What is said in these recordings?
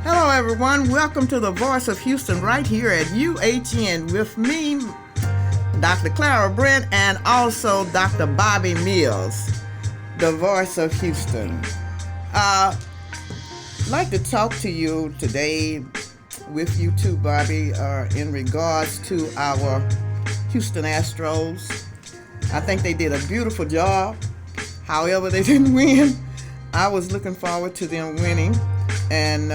Hello, everyone. Welcome to the Voice of Houston right here at UHN with me, Dr. Clara Brent, and also Dr. Bobby Mills, the Voice of Houston. I'd like to talk to you today with you too, Bobby, in regards to our Houston Astros. I think they did a beautiful job. However, they didn't win. I was looking forward to them winning and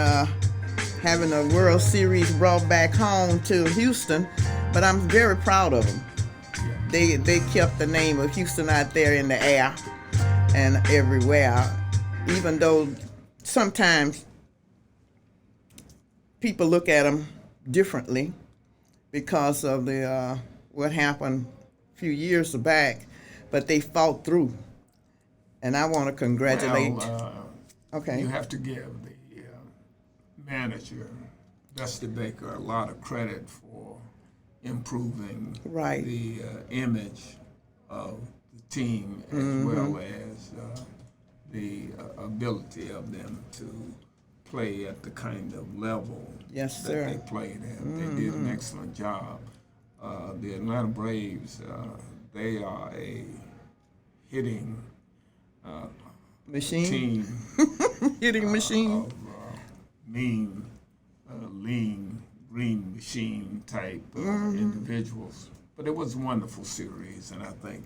having a World Series brought back home to Houston, but I'm very proud of them. They kept the name of Houston out there in the air and everywhere, even though sometimes people look at them differently because of the what happened a few years back, but they fought through, and I want to congratulate. Okay. You have to give the manager, Dusty Baker, a lot of credit for improving the image of the team as well as the ability of them to play at the kind of level that they played at. They did an excellent job. The Atlanta Braves, they are a hitting machine. Team. Hitting machine. Mean, lean, green machine type individuals. But it was a wonderful series, and I think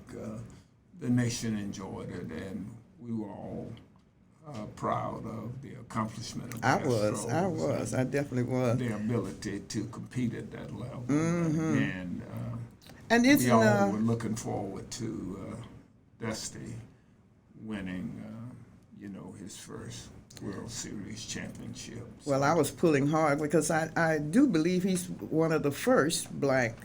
the nation enjoyed it, and we were all proud of the accomplishment of the Astros. I definitely was. Their ability to compete at that level. And it's we all were looking forward to Dusty winning, his first World Series championship. Well, I was pulling hard because I do believe he's one of the first black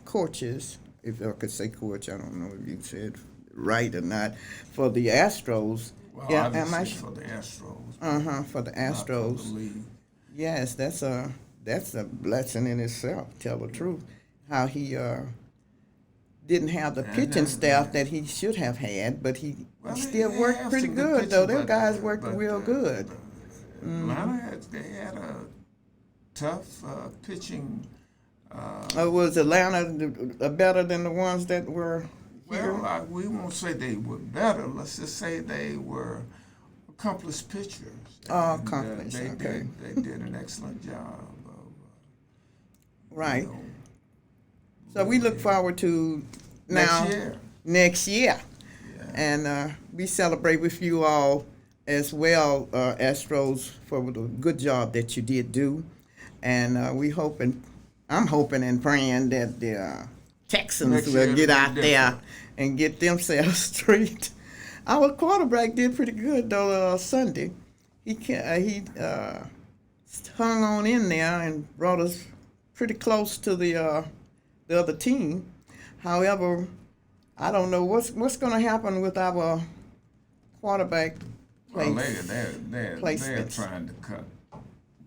coaches, if I could say coach, I don't know if you said right or not, for the Astros. Well, obviously for the Astros. For the Astros. For the league. Yes, that's a blessing in itself, tell the truth. How he didn't have the pitching staff that he should have had, but he still worked pretty good, though. Their guys worked real good. Atlanta, they had a tough pitching. Was Atlanta better than the ones that were here? Well, we won't say they were better. Let's just say they were accomplished pitchers. Accomplished, okay. They did an excellent job. Right. So we look forward to next year. Yeah. And we celebrate with you all as well, Astros, for the good job that you did do. And I'm hoping and praying that the Texans will get out there and get themselves straight. Our quarterback did pretty good though Sunday. He hung on in there and brought us pretty close to the other team. However, I don't know what's going to happen with our quarterback placements. They're trying to cut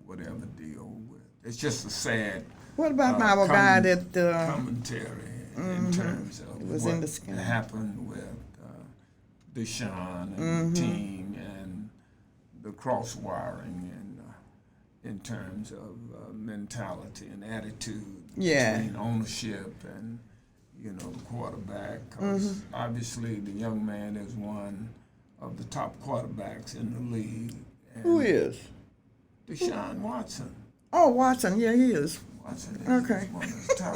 whatever deal with. It's just a sad. What about our guy that commentary in terms of what happened with Deshaun and the team and the cross wiring and in terms of mentality and attitude between ownership and the quarterback. Because obviously the young man is one of the top quarterbacks in the league. Who is? Deshaun Watson. Oh, Watson, yeah, he is. Watson is okay. One of the top.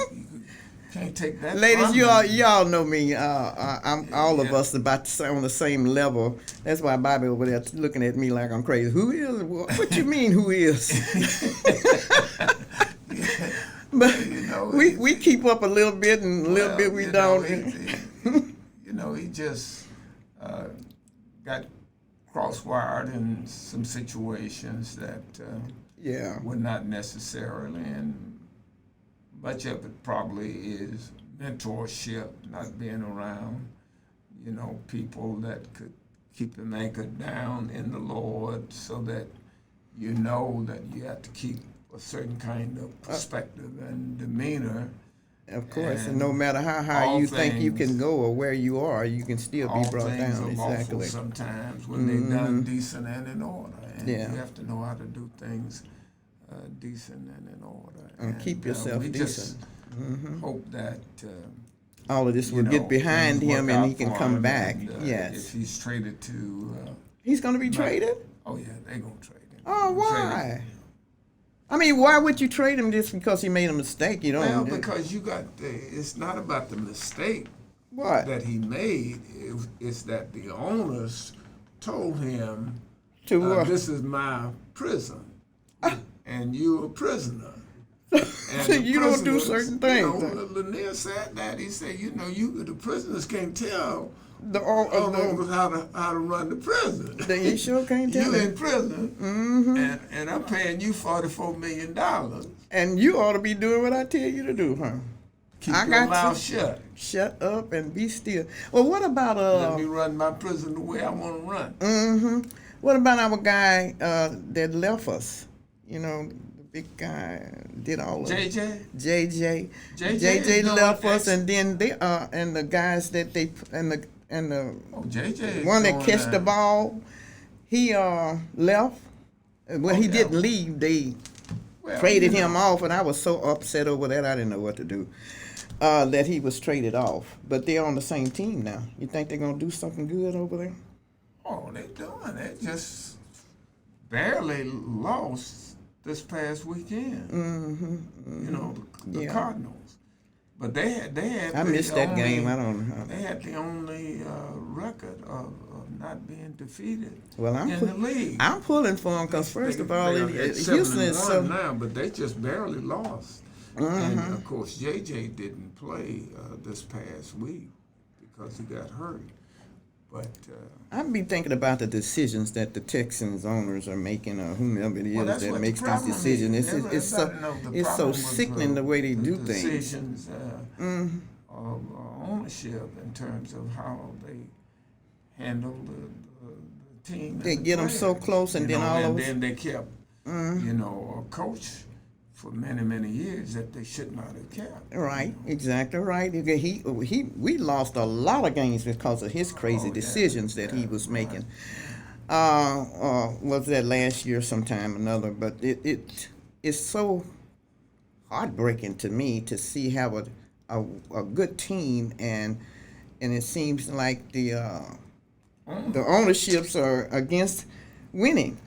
Can't take that. Ladies, y'all know me. I'm all of us about on the same level. That's why Bobby over there looking at me like I'm crazy. Who is? What you mean? Who is? But we keep up a little bit, and a little bit we don't. He just got cross-wired in some situations that were not necessarily, and much of it probably is mentorship, not being around, people that could keep him anchored down in the Lord so that you know that you have to keep a certain kind of perspective and demeanor Of course, and no matter how high you think you can go or where you are, you can still be brought down. All things are lawful sometimes when they're done decent and in order. And you have to know how to do things decent and in order. And keep yourself we decent. Just hope that all of this will get behind him and he can come back. Yes. If he's traded to... he's going to be traded? Oh, yeah, they're going to trade him. Oh, why? I mean, why would you trade him just because he made a mistake? You don't. Well, because you got it's not about the mistake that he made. It's that the owners told him, "This is my prison, and you're a prisoner." And you don't do certain things. Lanier said that. He said, the prisoners can't tell the owners how to run the prison. They sure can't tell. You in prison, and I'm paying you $44 million. And you ought to be doing what I tell you to do, huh? Keep your mouth shut. Shut up and be still. Well, what about let me run my prison the way I want to run. What about our guy that left us? The big guy did all of it. JJ left us, and then they and the guys that they and the one that catched the ball, he left. Well, he didn't leave. They traded him off, and I was so upset over that. I didn't know what to do. That he was traded off, but they're on the same team now. You think they're gonna do something good over there? Oh, they're doing it. Just barely lost this past weekend. The Cardinals. But they had. I missed that game. I don't know. They had the only record of not being defeated in the league. I'm pulling for them because first of all, Houston is so now, but they just barely lost. And of course, JJ didn't play this past week because he got hurt. But I'd be thinking about the decisions that the Texans owners are making, or whomever it is that makes these decisions. It's so sickening the way they do things. Decisions of ownership in terms of how they handle the team. They get them so close, and then then they kept, a coach for many, many years that they should not have kept. Right, exactly right. We lost a lot of games because of his crazy decisions that he was making. Was that last year sometime or another? But it's so heartbreaking to me to see how a good team and it seems like the ownerships are against winning.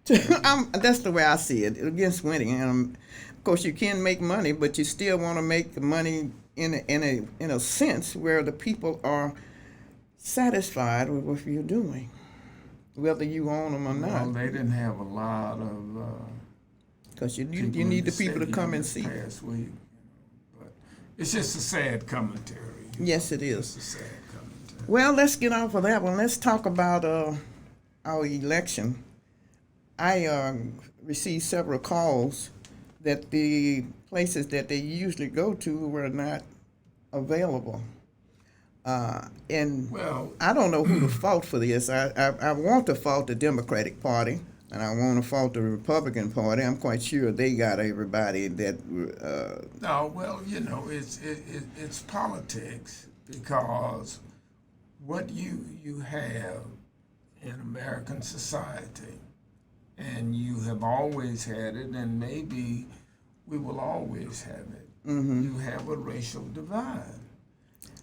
That's the way I see it, against winning. And of course, you can make money, but you still want to make money in a sense where the people are satisfied with what you're doing, whether you own them or not. Well, they didn't have a lot of. Because you need the people to come and see. Past week, but it's just a sad commentary. Yes, it is. It's a sad commentary. Well, let's get off of that one. Let's talk about our election. I received several calls that the places that they usually go to were not available. And I don't know who to fault for this. I want to fault the Democratic Party, and I want to fault the Republican Party. I'm quite sure they got everybody that... No, well, it's politics, because what you have in American society, and you have always had it, and maybe we will always have it. You have a racial divide.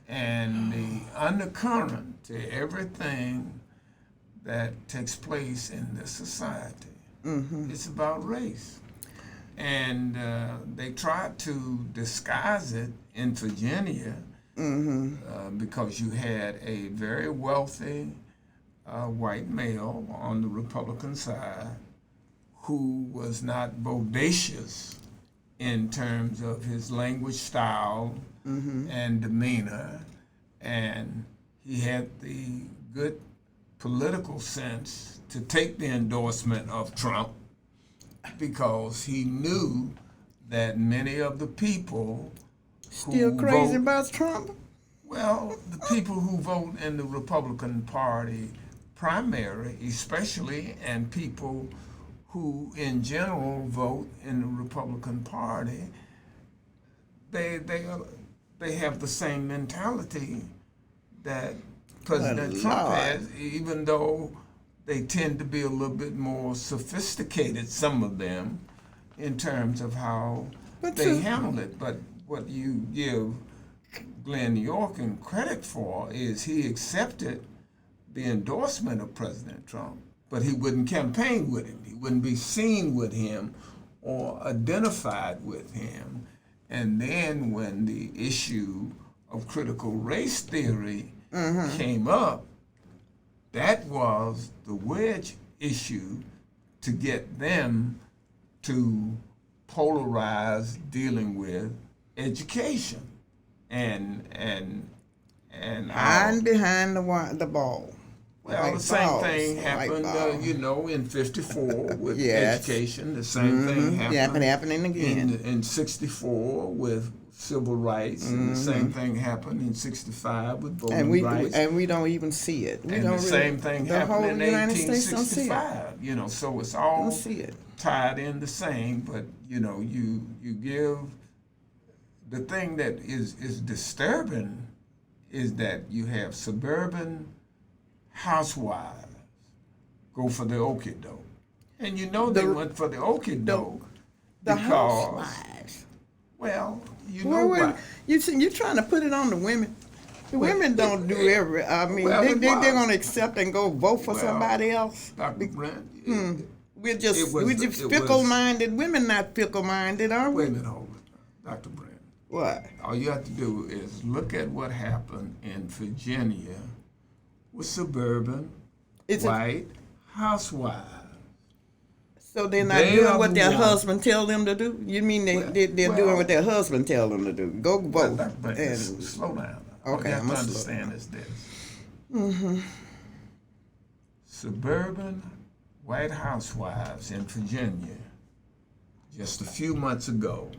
And the undercurrent to everything that takes place in this society, it's about race. And they tried to disguise it in Virginia because you had a very wealthy white male on the Republican side who was not bodacious in terms of his language style and demeanor, and he had the good political sense to take the endorsement of Trump because he knew that many of the people still crazy about Trump? Well, the people who vote in the Republican Party primary, especially, and people who in general vote in the Republican Party, they they have the same mentality that President Trump has, even though they tend to be a little bit more sophisticated, some of them, in terms of how they handle it. But what you give Glenn Youngkin credit for is he accepted the endorsement of President Trump, but he wouldn't campaign with him. He wouldn't be seen with him or identified with him. And then when the issue of critical race theory came up, that was the wedge issue to get them to polarize dealing with education and hiding behind the ball. Well, like the same balls, thing happened, in '54 with Yes. education. The same thing happening again. in '64 with civil rights, and the same thing happened in '65 with voting rights. And we don't even see it. The same thing happened in 1865. So it's all tied in the same. But you give the thing that is disturbing is that you have suburban housewives go for the okie doke, and they went for the okie doke the because housewives. Well, why. You're trying to put it on the women. The women don't do every. I mean, they're going to accept and go vote for somebody else. Dr. Brent, we're just fickle-minded. Women not fickle-minded, are we? Wait a minute, hold it, Dr. Brent. What? All you have to do is look at what happened in Virginia with suburban white housewives. So they're not doing what their husband tell them to do? You mean they're doing what their husband tell them to do? Go vote. Slow down. Okay, All you have to understand is this. Suburban white housewives in Virginia, just a few months ago,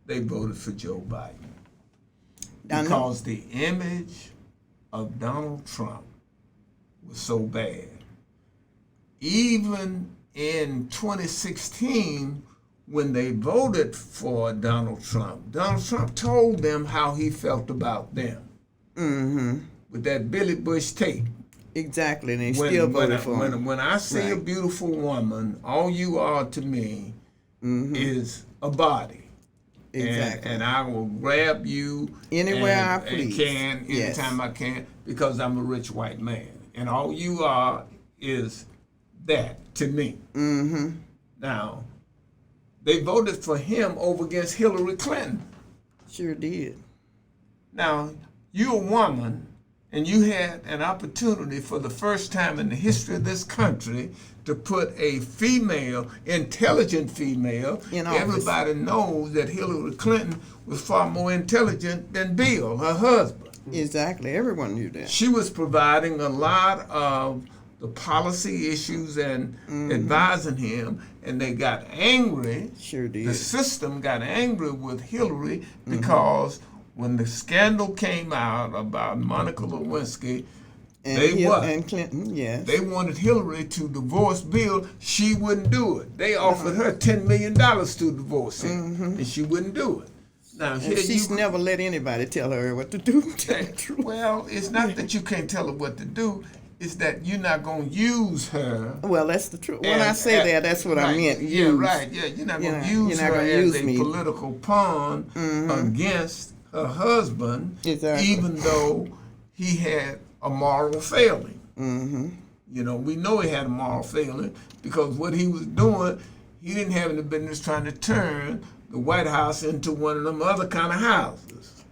they voted for Joe Biden. Because the image of Donald Trump was so bad. Even in 2016, when they voted for Donald Trump told them how he felt about them. With that Billy Bush tape. Exactly, and they still voted for him. When I see a beautiful woman, all you are to me is a body. Exactly. And I will grab you anywhere I please. Anytime I can, because I'm a rich white man. And all you are is that to me. Now, they voted for him over against Hillary Clinton. Sure did. Now, you're a woman, and you had an opportunity for the first time in the history of this country to put a female, intelligent female. Everybody knows that Hillary Clinton was far more intelligent than Bill, her husband. Exactly. Everyone knew that. She was providing a lot of the policy issues and advising him, and they got angry. Sure did. The system got angry with Hillary because when the scandal came out about Monica Lewinsky, and Clinton, yes. They wanted Hillary to divorce Bill. She wouldn't do it. They offered her $10 million to divorce him, and she wouldn't do it. Now, she's never let anybody tell her what to do. Well, it's not that you can't tell her what to do. It's that you're not going to use her. Well, that's the truth. When I say that, that's what I meant. Yeah, right. Yeah, you're not going to use her as a political pawn against her husband, even though he had a moral failing. We know he had a moral failing because what he was doing, he didn't have any business trying to turn the White House into one of them other kind of houses.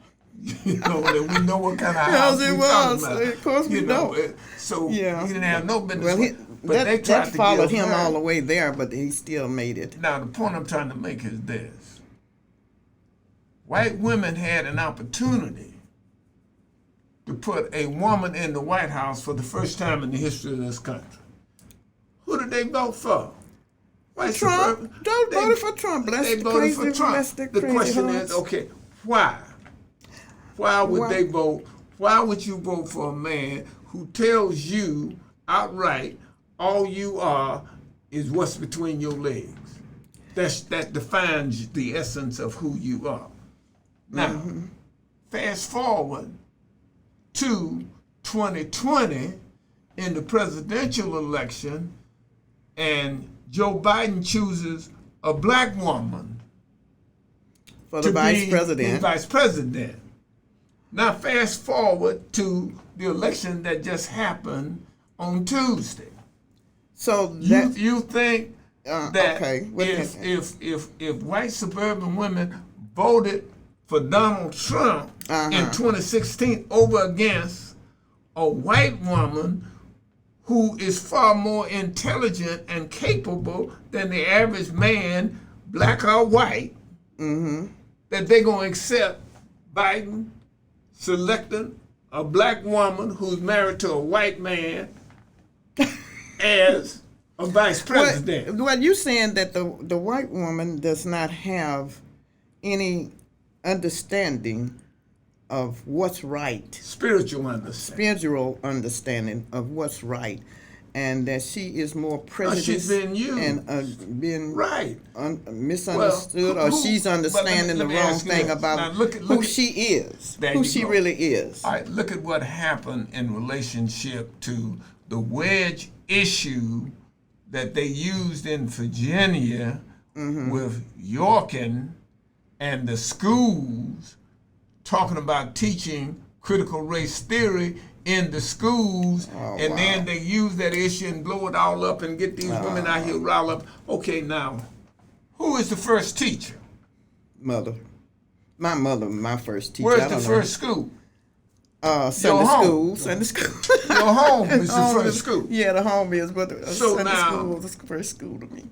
That we know what kind of house it was. Of course we know. He didn't have no business. Well, that followed him all the way there, but he still made it. Now, the point I'm trying to make is this. White women had an opportunity to put a woman in the White House for the first time in the history of this country. Who did they vote for? Trump. They voted for Trump. They voted for Trump. The question is, okay, why? Why would they vote? Why would you vote for a man who tells you outright all you are is what's between your legs? That defines the essence of who you are. Now, fast forward to 2020 in the presidential election, and Joe Biden chooses a black woman for the vice president. The vice president. Now fast forward to the election that just happened on Tuesday. So you think that okay. if white suburban women voted for Donald Trump in 2016 over against a white woman who is far more intelligent and capable than the average man, black or white, that they're going to accept Biden selecting a black woman who's married to a white man as a vice president? Well, you're saying that the white woman does not have any understanding of what's right. Spiritual understanding of what's right, and that she is more prejudiced she's been used and been right misunderstood, or she's understanding the wrong thing about who she is, who she really is. All right, look at what happened in relationship to the wedge issue that they used in Virginia with Yorkin and the schools, talking about teaching critical race theory in the schools, then they use that issue and blow it all up and get these women out here riled up. Okay, now, who is the first teacher? Mother. My mother, my first teacher. Where's the first school? Sunday school. Sunday school. Your home is the first school. Yeah, the home is, but Sunday school is the first school to me.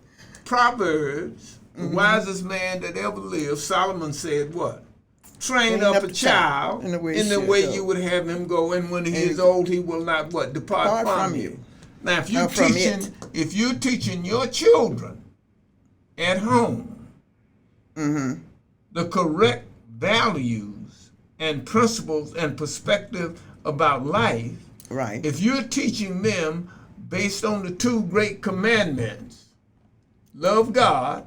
Proverbs, the wisest man that ever lived, Solomon said what? Train up a child in the way you would have him go, and when he is old, he will not what? Depart from you. Now, if you're teaching your children at home the correct values and principles and perspective about life, right? If you're teaching them based on the two great commandments, love God,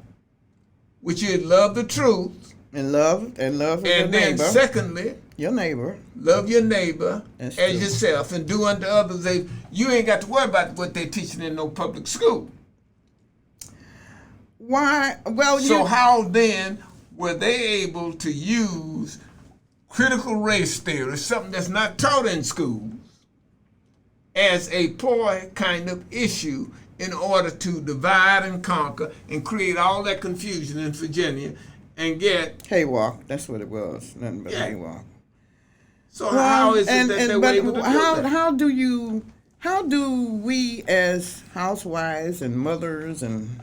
which is love the truth, and love your neighbor. And then secondly, your neighbor. Love your neighbor as yourself, and do unto others. You ain't got to worry about what they're teaching in no public school. Why? Well, so how then were they able to use critical race theory, something that's not taught in schools, as a ploy kind of issue in order to divide and conquer and create all that confusion in Virginia and get haywalk? That's what it was. Nothing but haywalk. So how is it that they're able to do that? How do we as housewives and mothers and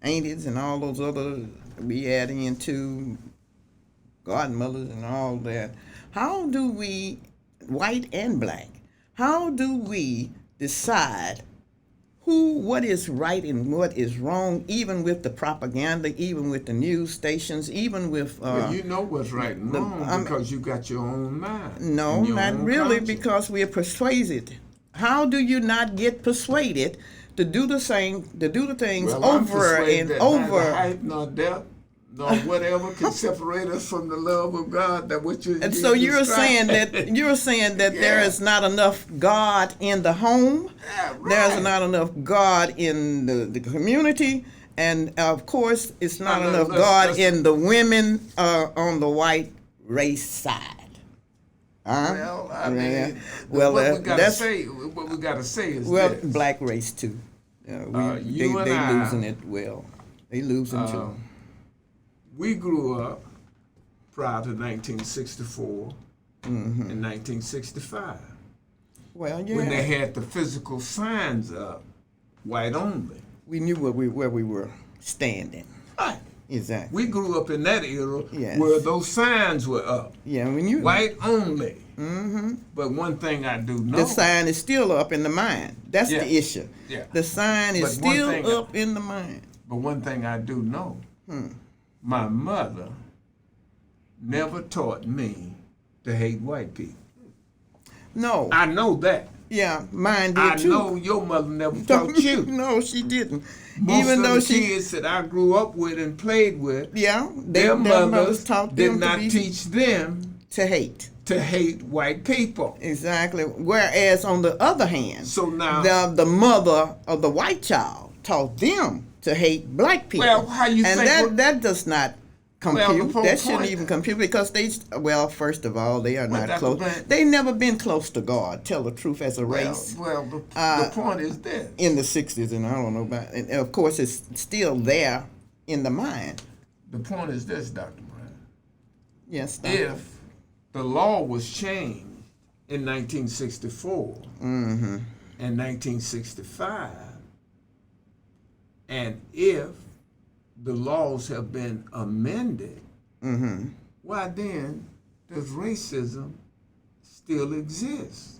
aunties and all those other we add into godmothers and all that, how do we, white and black, how do we decide what is right and what is wrong, even with the propaganda, even with the news stations, even with... well, you know what's right and wrong because you got your own mind. No, not really, because we are persuaded. How do you not get persuaded to do the things over and over? Neither height nor depth nor whatever can separate us from the love of God. That what you. And so you're saying that there is not enough God in the home. Yeah, right. There's not enough God in the community, and of course, it's not enough God in the women on the white race side. Well, I mean, what we gotta say is this. Black race too. They losing it well. They losing too. We grew up prior to 1964 and 1965. Well, yeah. When they had the physical signs up, white only. We knew where we were standing. Right. Exactly. We grew up in that era where those signs were up. Yeah, we knew. White only. Mm-hmm. But one thing I do know. The sign is still up in the mind. That's the issue. Yeah. The sign is still up in the mind. But one thing I do know. My mother never taught me to hate white people. No. I know that. Yeah, mine did too. I know your mother never taught you. No, she didn't. Most of the kids that I grew up with and played with, their mothers did not teach them to hate. To hate white people. Exactly. Whereas on the other hand, so now the mother of the white child taught them to hate black people. Well, how you and think that does not compute. Well, that shouldn't even compute because first of all, they are not close. They've never been close to God. Tell the truth as a race. Well, the point is this. In the 60s, and I don't know about, and of course, it's still there in the mind. The point is this, Dr. Brent. Yes, Doctor. If the law was changed in 1964 and 1965, and if the laws have been amended, why then does racism still exist?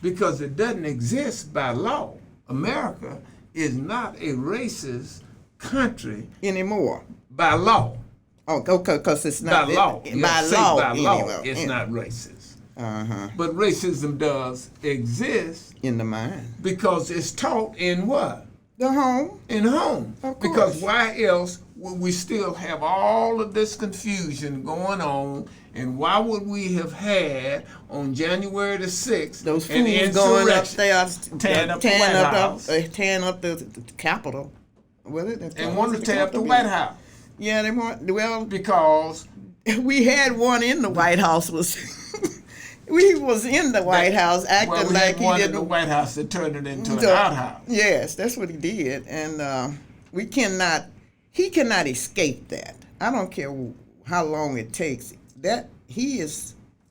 Because it doesn't exist by law. America is not a racist country anymore by law. Oh, okay, because it's not by law. By law, it's not racist. But racism does exist in the mind because it's taught in what? The home. In home. Of course. Because why else would we still have all of this confusion going on? And why would we have had on January the 6th those fools going up there tearing up the White House, tearing up the Capitol, and wanted to tear up the White House? Yeah, they want. Well, because we had one in the White House. We was in the White House acting like he didn't. In the White House that turned it into an outhouse. Yes, that's what he did, and we cannot. He cannot escape that. I don't care how long it takes. That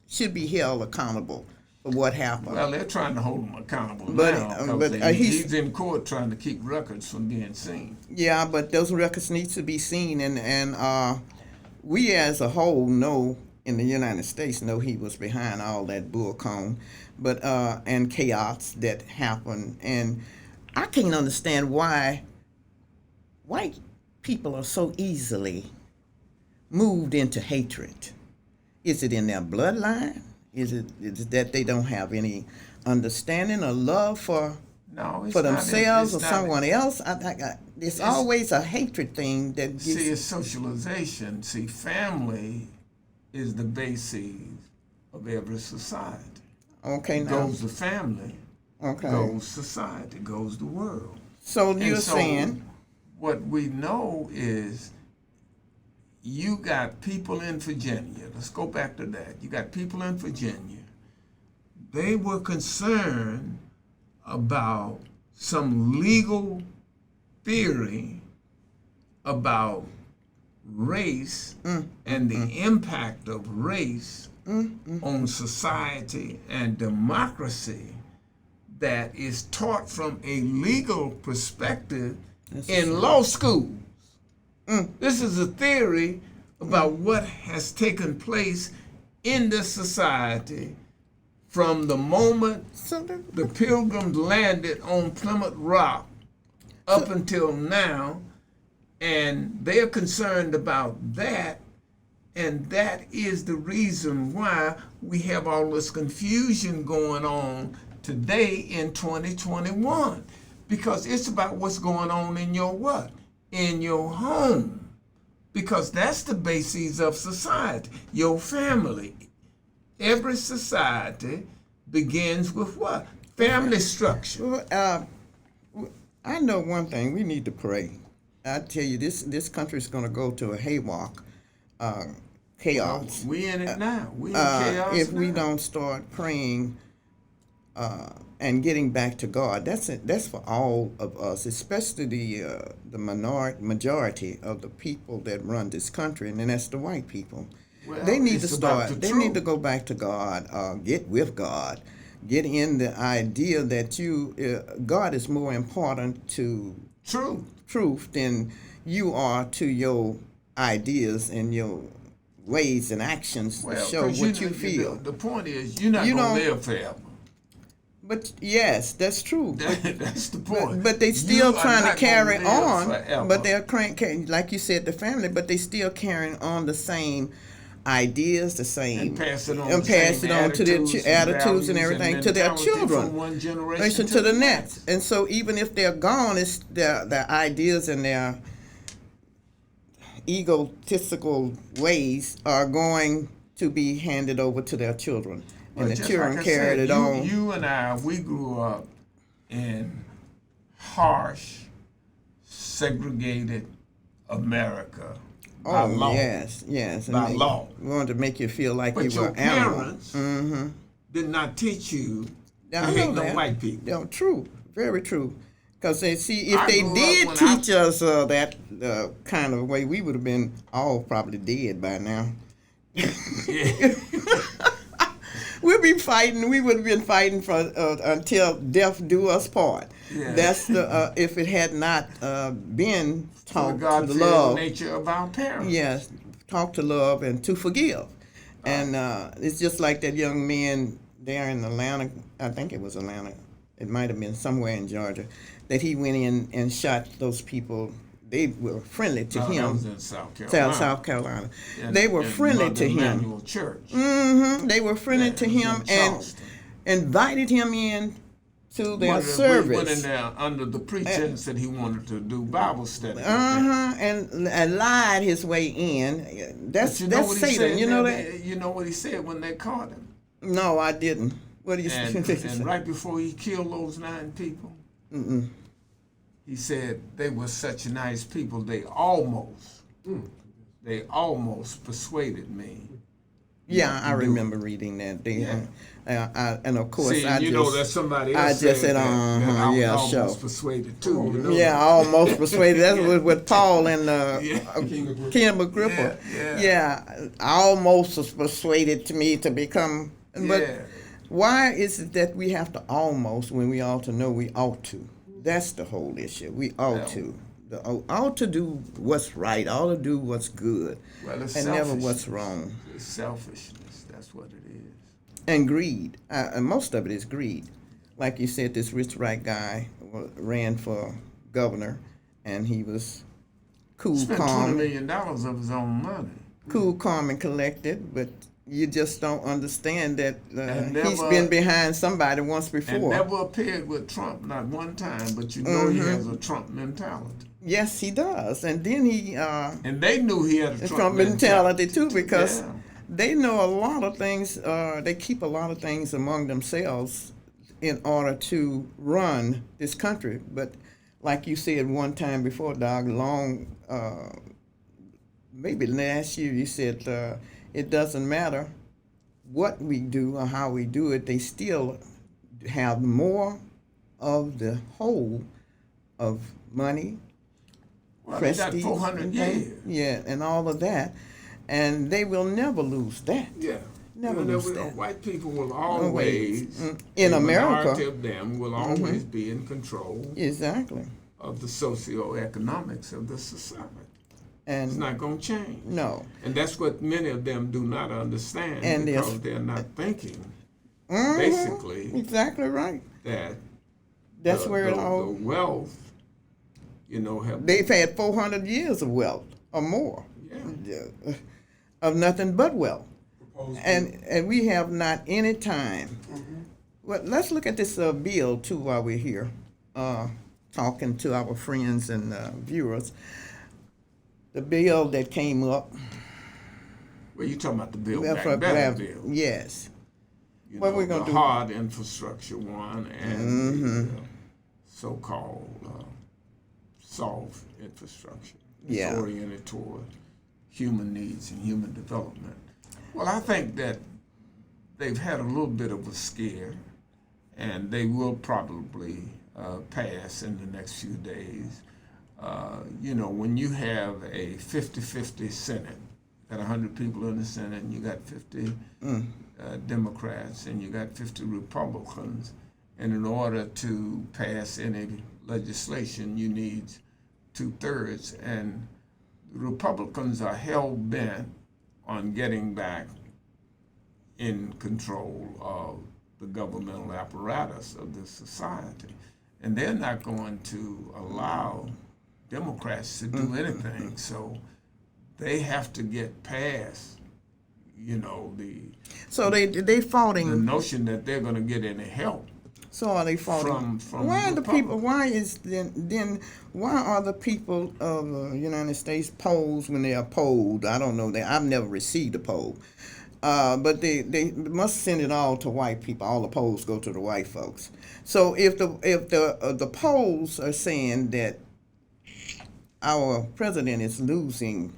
should be held accountable for what happened. Well, they're trying to hold him accountable now. But he's in court trying to keep records from being seen. Yeah, but those records need to be seen, and we as a whole know in the United States know he was behind all that bullcone, but and chaos that happened, and I can't understand why white people are so easily moved into hatred. Is it in their bloodline? Is it that they don't have any understanding or love for themselves or someone else? It's always a hatred thing that gets... See, it's socialization. See, family is the basis of every society. Okay, now. Goes the family, goes society, goes the world. So you're saying... What we know is you got people in Virginia. Let's go back to that. You got people in Virginia. They were concerned about some legal theory about race and the impact of race on society and democracy that is taught from a legal perspective in law schools. This is a theory about what has taken place in this society from the moment the Pilgrims landed on Plymouth Rock up until now, and they're concerned about that, and that is the reason why we have all this confusion going on today in 2021, because it's about what's going on in your what? In your home, because that's the basis of society, your family. Every society begins with what? Family structure. I know one thing, we need to pray. I tell you, this country is going to go to a haywalk, chaos. Well, we in it now. We in chaos if now. we don't start praying and getting back to God. That's for all of us, especially the majority of the people that run this country, and then that's the white people. Well, they need to start. They need to go back to God. Get with God. Get in the idea that God is more important to truth than you are to your ideas and your ways and actions to show what you feel. The point is, you're not going to live forever. But yes, that's true. That's the point. But they still trying to carry on. Forever. But they're like you said, the family. But they still carrying on the same ideas, the same, and pass it on to their attitudes and everything to their children, from one generation to the next. And so even if they're gone, it's their ideas and their egotistical ways are going to be handed over to their children, and the just children like I carried said, it on. You and I, we grew up in harsh, segregated America by law. Yes, and by law. We wanted to make you feel like But you your were animal. parents did not teach you to I hate know no that. white people. No, true, very true. Because they see, if I they grew up did when teach us that kind of way, we would have been all probably dead by now. Yeah. We'd be fighting. We would have been fighting for until death do us part. Yeah. That's the if it had not been For taught God to fearing love. nature of our parents. Yes, talk to love and to forgive. And it's just like that young man there in Atlanta. I think it was Atlanta. It might have been somewhere in Georgia, that he went in and shot those people. They were friendly to him. That was in South Carolina. South Carolina. They were friendly to him. Emmanuel Church. They were friendly to him and invited him in to their service. We went in there under the pretense that he wanted to do Bible study. And lied his way in. That's Satan. You know that? You know what he said when they caught him? No, I didn't. What do you say? And right before he killed those 9 people, he said they were such nice people. They almost persuaded me. Yeah, I remember reading that. And of course, See, that's somebody else. I just said, I was almost sure. persuaded too. You know? Yeah, almost persuaded. That's with Paul and King Agrippa. Yeah, almost was persuaded to me to become. But why is it that we have to almost when we ought to know we ought to? That's the whole issue. We ought to. Ought to do what's right. Ought to do what's good. Well, it's and never what's wrong. It's selfishness. That's what it is. And greed. And most of it is greed. Like you said, this rich white guy ran for governor, and he was cool, spent calm. $20 million of his own money. Cool, calm, and collected, but you just don't understand that he's been behind somebody once before. And never appeared with Trump, not one time, but you know he has a Trump mentality. Yes, he does. And then he... and they knew he had a Trump mentality too, because they know a lot of things, they keep a lot of things among themselves in order to run this country. But like you said one time before, Doug, maybe last year, you said... it doesn't matter what we do or how we do it, they still have more of the whole of money, prestige, they got 400 years. Yeah, and all of that. And they will never lose that. Yeah. Never lose that. White people will always, in America, majority of them will always be in control of the socioeconomics of the society. And it's not going to change. No. And that's what many of them do not understand, because they're not thinking, basically. Exactly right. That's where it all... The wealth, they've had 400 years of wealth or more. Yeah. Of nothing but wealth. And we have not any time. Well, let's look at this bill, too, while we're here, talking to our friends and viewers. The bill that came up. Well, you're talking about the Build Back Better bill. Yes. What we're going to do? The hard infrastructure one and the so-called soft infrastructure. It's oriented toward human needs and human development. Well, I think that they've had a little bit of a scare, and they will probably pass in the next few days. When you have a 50-50 Senate, got 100 people in the Senate, and you got 50 Democrats, and you got 50 Republicans, and in order to pass any legislation, you need 2/3, and the Republicans are hell-bent on getting back in control of the governmental apparatus of this society. And they're not going to allow Democrats to do anything, so they have to get past, So they foughting the notion that they're going to get any help. So are they faulting? From why are the people? Why is then? Why are the people of the United States polled when they are polled? I don't know that. I've never received a poll. But they must send it all to white people. All the polls go to the white folks. So if the polls are saying that our president is losing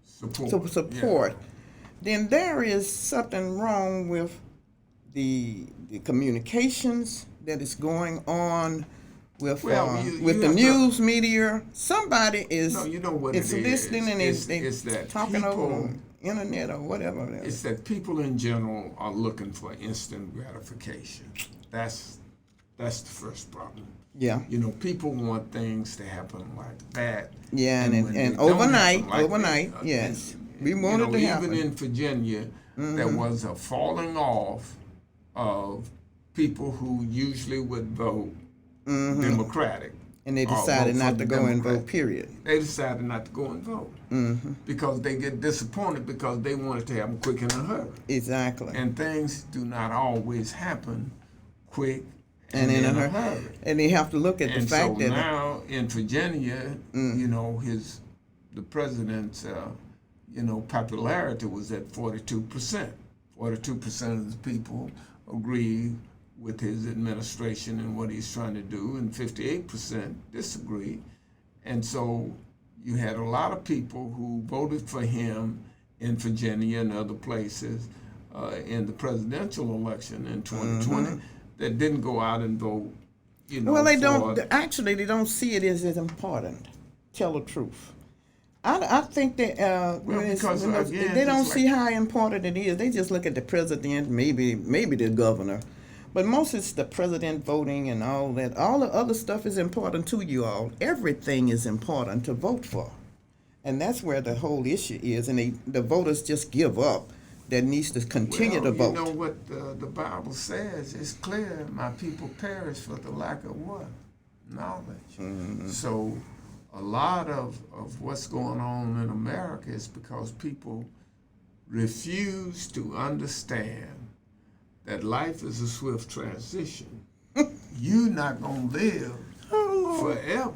support, then there is something wrong with the communications that is going on with the news media. Somebody is listening and is talking over the internet or whatever. It's that people in general are looking for instant gratification. That's the first problem. Yeah. People want things to happen like that. Yeah, and overnight, yes. We want it to happen. Even in Virginia, there was a falling off of people who usually would vote Democratic. And they decided not to go and vote, period. They decided not to go and vote because they get disappointed because they wanted to have them quick in a hurry. Exactly. And things do not always happen quick and in a hurry. And they have to look at the fact that now in Virginia, the president's popularity was at 42%. 42% of the people agree with his administration and what he's trying to do, and 58% disagree. And so you had a lot of people who voted for him in Virginia and other places in the presidential election in 2020 that didn't go out and vote. Well, they don't see it as important. Tell the truth. I think that they don't see how important it is. They just look at the president, maybe the governor. But most it's the president voting and all that. All the other stuff is important to you all. Everything is important to vote for. And that's where the whole issue is. And the voters just give up. That needs to continue to vote. You know what the Bible says? It's clear, my people perish for the lack of what? Knowledge. So a lot of what's going on in America is because people refuse to understand that life is a swift transition. You're not going to live forever.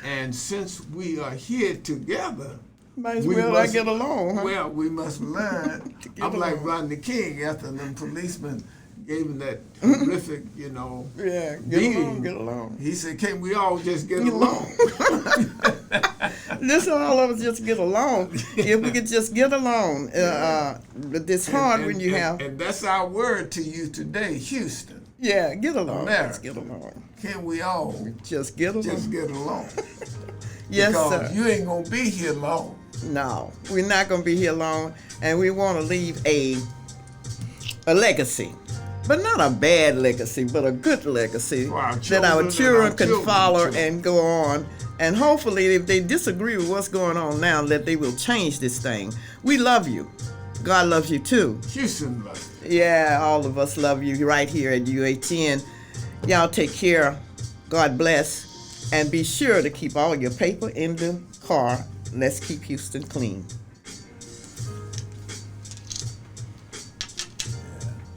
And since we are here together, might as well get along. Huh? Well, we must learn. I'm like Rodney King after them policemen gave him that horrific, get beating. Get along. He said, "Can't we all just get along?" Listen, all of us just get along. If we could just get along, but it's hard when you have. And that's our word to you today, Houston. Yeah, get along. America. Let's get along. Can we all just get along? Just get along. Yes, because sir. You ain't gonna be here long. No, we're not gonna be here long, and we want to leave a legacy. But not a bad legacy, but a good legacy that our children can follow and go on. And hopefully, if they disagree with what's going on now, that they will change this thing. We love you. God loves you too. Houston loves you. Yeah, all of us love you right here at UHN. Y'all take care. God bless. And be sure to keep all your paper in the car. Let's keep Houston clean.